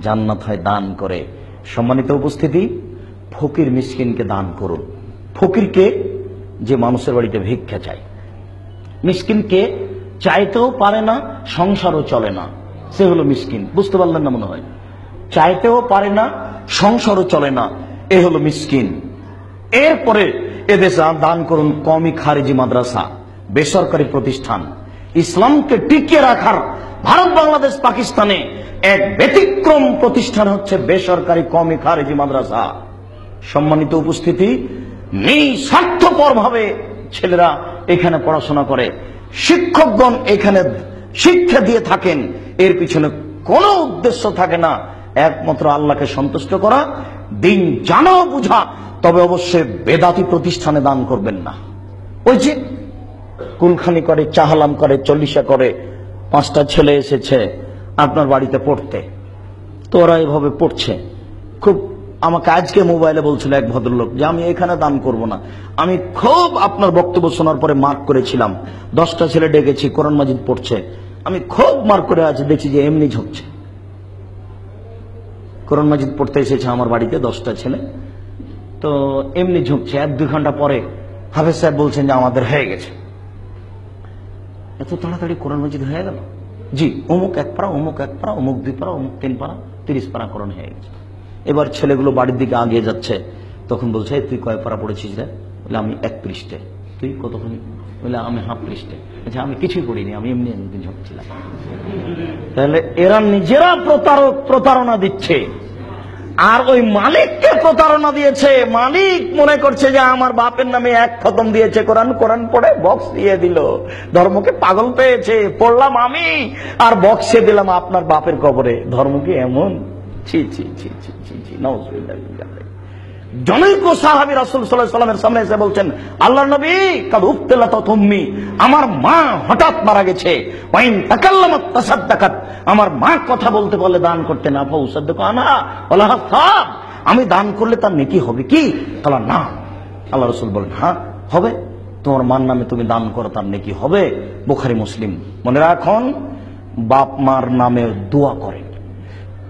জান্নাত হয় দান করে। সম্মানিত উপস্থিতি, ফকির মিসকিনকে দান করুন। ফকিরকে, যে মানুষের বাড়িতে ভিক্ষা চায়, মিসকিনকে চাইতেও পারে না, সংসারও চলে না, সে হলো মিসকিন। বুঝতে পারলেন না মনে হয়? চাইতেও পারে না, সংসারও চলে না, এ হলো মিসকিন। এরপরে এদেশে দান করুন কওমি খারিজি মাদ্রাসা, বেসরকারি প্রতিষ্ঠান। ইসলামকে টিকিয়ে রাখার ভারত, বাংলাদেশ, পাকিস্তানে এক ব্যতিক্রম প্রতিষ্ঠান হচ্ছে বেসরকারি কওমি খারিজি মাদ্রাসা। সম্মানিত উপস্থিতি, নিঃস্বার্থপর ভাবে ছেলেরা এখানে পড়াশোনা করে, শিক্ষকগণ এখানে শিক্ষা দিয়ে থাকেন। এর পিছনে কোনো উদ্দেশ্য থাকে না, একমাত্র আল্লাহকে সন্তুষ্ট করা, দিন জানা বুঝা। তবে অবশ্যই বেদাতি প্রতিষ্ঠানে দান করবেন না। ওই যে কুলখানি করে, চাহালাম করে, চল্লিশা করে, 5টা ছেলে এসেছে আপনার বাড়িতে পড়তে, তো ওরা এভাবে পড়ছে। খুব আমাকে আজকে মোবাইলে বলছিল এক ভদ্রলোক যে আমি এখানে দান করব না। আমি খুব আপনার বক্তব্য শোনার পরে মার্ক করেছিলাম, 10টা ছেলে ডেকেছি, কোরআন মাজিদ পড়ছে, আমি খুব মার্ক করে আছি, দেখছি যে এমনি ঝুঁকছে। কোরআন মাজিদ পড়তে এসেছে আমার বাড়িতে 10টা ছেলে, তো এমনি ঝুঁকছে। 1-2 ঘন্টা পরে হাফেজ সাহেব বলছেন যে আমাদের হয়ে গেছে। এত তাড়াতাড়ি কোরআন মাজিদ হয়ে গেল? জি, অমুক 1 পারা, অমুক 1 পারা, অমুক 2 পারা, অমুক 3 পারা, 30 পারা কোরআন হয়ে গেছে। এবার ছেলেগুলো বাড়ির দিকে আগিয়ে যাচ্ছে, তখন বলছে তুই কয় পারা পড়েছিস রে? বলে আমি 1 পৃষ্ঠে। তুই কতক্ষণ? বলে আমি হাফ পৃষ্ঠে। আচ্ছা, আমি কিছুই পড়িনি, আমি এমনি এমনি ঝুঁকছিলাম। তাহলে এরা নিজেরা প্রতারণা দিচ্ছে, আর ওই মালিককে প্রতারণা দিয়েছে। মালিক মনে করছে যে আমার বাপের নামে 1 খতম দিয়েছে কোরআন, কোরআন পড়ে বক্স দিয়ে দিল, ধর্মকে পাগল পেয়েছে, পড়লাম আমি আর বক্সে দিলাম আপনার বাপের কবরে। ধর্ম কি এমন? ছি ছি ছি ছি ছি ছি, নাউজুবিল্লাহ। জনৈক সাহাবী রাসূল সাল্লাল্লাহু আলাইহি ওয়াসাল্লামের সামনে এসে বলছেন, আল্লাহর নবী, কাদ উফতিলাত উম্মি, আমার মা হঠাৎ মারা গেছে, ওয়াইন তাকাল্লামাত তাসাদ্দাকাত, আমার মা কথা বলতে বলে দান করতে না, ফাউসাদ্দাকু আনহা ওয়ালা হাসাব, আমি দান করলে তার নেকি হবে কি? বলা না। আল্লাহ রাসূল বলেন, হ্যাঁ হবে, তোমার মার নামে তুমি দান করো, তার নেকি হবে। বুখারী মুসলিম। মনে রাখুন, বাপ মার নামে দোয়া করেন।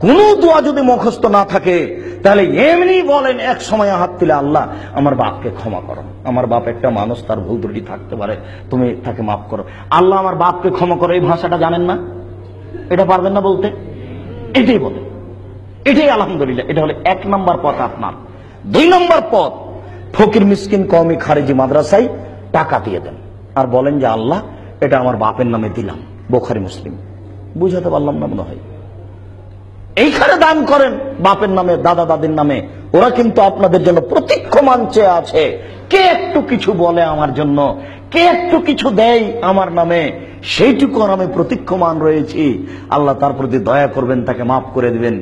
কোন দোয়া যদি মুখস্থ না থাকে তাহলে এমনি বলেন এক সময় হাত তুলে, আল্লাহ আমার বাপকে ক্ষমা করো, আমার বাপ একটা মানুষ, তার ভুল ত্রুটি থাকতে পারে, তুমি তাকে মাফ করো। আল্লাহ আমার বাপকে ক্ষমা করো, এই ভাষাটা জানেন না? এটা পারবেন না বলতে? এটাই বলে, এটাই আলহামদুলিল্লাহ। এটা হলো 1 নম্বর পথ আপনার। 2 নম্বর পথ, ফকির মিসকিন কওমি খারিজি মাদ্রাসায় টাকা দিয়ে দেন আর বলেন যে আল্লাহ এটা আমার বাপের নামে দিলাম। বুখারী মুসলিম। বুঝাতে পারলাম না মনে হয়? এইখানে দান করেন বাপের নামে, দাদা দাদির নামে, ওরা কিন্তু আপনাদের জন্য প্রতীক্ষমান চেয়ে আছে। কে একটু কিছু বলে আমার জন্য, কে একটু কিছু দেয় আমার নামে, সেইটুকু আমি প্রতীক্ষমান রয়েছি। আল্লাহ তার প্রতি দয়া করবেন, তাকে মাফ করে দিবেন।